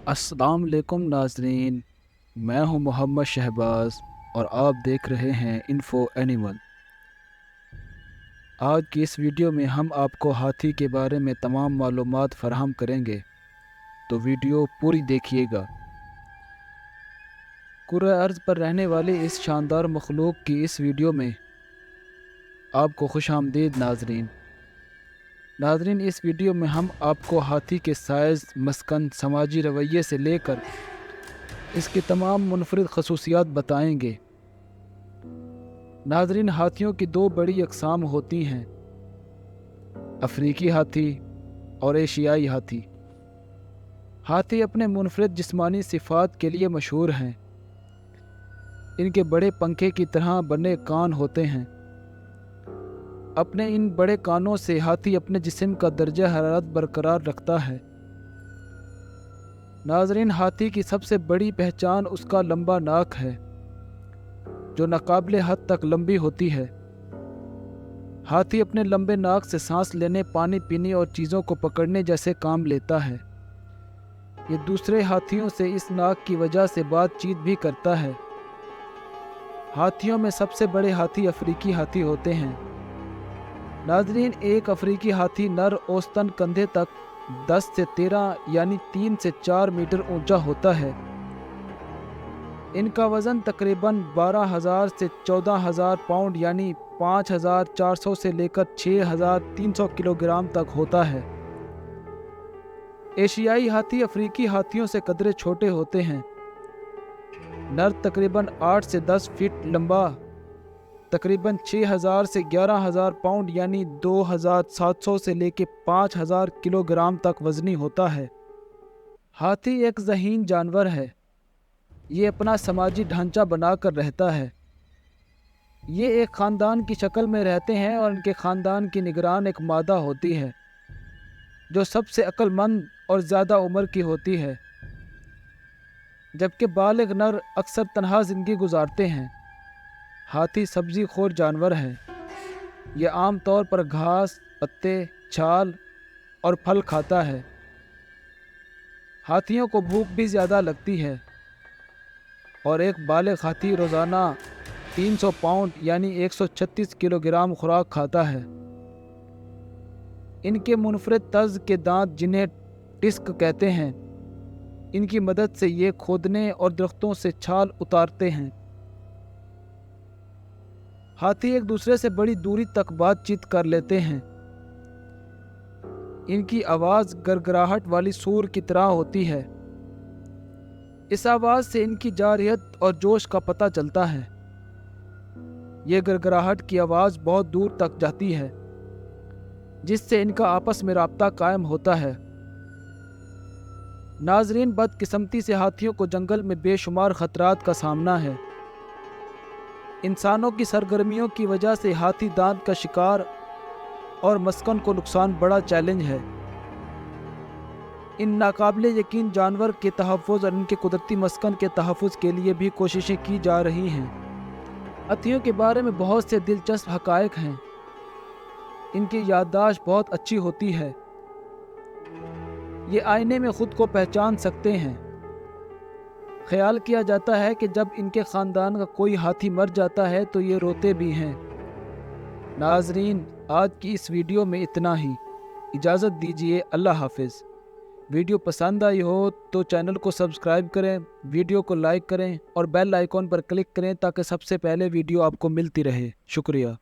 अस्सलाम वालेकुम नाजरीन, मैं हूं मोहम्मद शहबाज और आप देख रहे हैं इन्फो एनिमल। आज की इस वीडियो में हम आपको हाथी के बारे में तमाम मालूमात फराहम करेंगे, तो वीडियो पूरी देखिएगा। कुर्रे अर्ज़ पर रहने वाली इस शानदार मखलूक की इस वीडियो में आपको खुश आमदीद नाजरीन। इस वीडियो में हम आपको हाथी के साइज़, मस्कन, समाजी रवैये से लेकर इसकी तमाम मुनफरिद खसूसियात बताएंगे। नाजरीन, हाथियों की दो बड़ी अक़साम होती हैं, अफ्रीकी हाथी और एशियाई हाथी। हाथी अपने मुनफरिद जिस्मानी सिफ़ात के लिए मशहूर हैं। इनके बड़े पंखे की तरह बने कान होते हैं। अपने इन बड़े कानों से हाथी अपने जिस्म का दर्जा हरारत बरकरार रखता है। नाजरीन, हाथी की सबसे बड़ी पहचान उसका लंबा नाक है, जो नाकाबिले हद तक लंबी होती है। हाथी अपने लंबे नाक से सांस लेने, पानी पीने और चीज़ों को पकड़ने जैसे काम लेता है। ये दूसरे हाथियों से इस नाक की वजह से बातचीत भी करता है। हाथियों में सबसे बड़े हाथी अफ्रीकी हाथी होते हैं। नाजरीन, एक अफ्रीकी हाथी नर औसतन कंधे तक 10 से 13 यानी 3 से 4 मीटर ऊंचा होता है। इनका वज़न तकरीबन 12,000 से 14,000 पाउंड यानी 5,400 से लेकर 6,300 किलोग्राम तक होता है। एशियाई हाथी अफ्रीकी हाथियों से कदरे छोटे होते हैं। नर तकरीबन 8 से 10 फीट लंबा, तकरीबन 6,000 से 11,000 पाउंड यानी 2,700 से लेकर 5,000 किलोग्राम तक वज़नी होता है। हाथी एक ज़हीन जानवर है। ये अपना समाजी ढांचा बनाकर रहता है। ये एक ख़ानदान की शक्ल में रहते हैं और इनके ख़ानदान की निगरान एक मादा होती है, जो सबसे अक्लमंद और ज़्यादा उम्र की होती है, जबकि बालिग नर अक्सर तन्हा ज़िंदगी गुजारते हैं। हाथी सब्ज़ी खोर जानवर है। यह आम तौर पर घास, पत्ते, छाल और फल खाता है। हाथियों को भूख भी ज़्यादा लगती है और एक बालिग हाथी रोज़ाना 300 पाउंड यानी 136 किलोग्राम खुराक खाता है। इनके मुनफरिद तर्ज के दांत, जिन्हें टिस्क कहते हैं, इनकी मदद से ये खोदने और दरख्तों से छाल उतारते हैं। हाथी एक दूसरे से बड़ी दूरी तक बातचीत कर लेते हैं। इनकी आवाज़ गरगराहट वाली सूर की तरह होती है। इस आवाज़ से इनकी जारहियत और जोश का पता चलता है। ये गरगराहट की आवाज़ बहुत दूर तक जाती है, जिससे इनका आपस में राब्ता कायम होता है। नाजरीन, बदकिस्मती से हाथियों को जंगल में बेशुमार ख़तरात का सामना है। इंसानों की सरगर्मियों की वजह से हाथी दांत का शिकार और मस्कन को नुकसान बड़ा चैलेंज है। इन नाकाबिले यकीन जानवर के तहफ़्फ़ुज़ और इनके कुदरती मस्कन के तहफ़्फ़ुज़ के लिए भी कोशिशें की जा रही हैं। हाथियों के बारे में बहुत से दिलचस्प हक़ाइक़ हैं। इनकी याददाश्त बहुत अच्छी होती है। ये आईने में ख़ुद को पहचान सकते हैं। ख्याल किया जाता है कि जब इनके ख़ानदान का कोई हाथी मर जाता है तो ये रोते भी हैं। नाजरीन, आज की इस वीडियो में इतना ही। इजाज़त दीजिए। अल्लाह हाफ़िज़। वीडियो पसंद आई हो तो चैनल को सब्सक्राइब करें, वीडियो को लाइक करें और बेल आइकॉन पर क्लिक करें ताकि सबसे पहले वीडियो आपको मिलती रहे। शुक्रिया।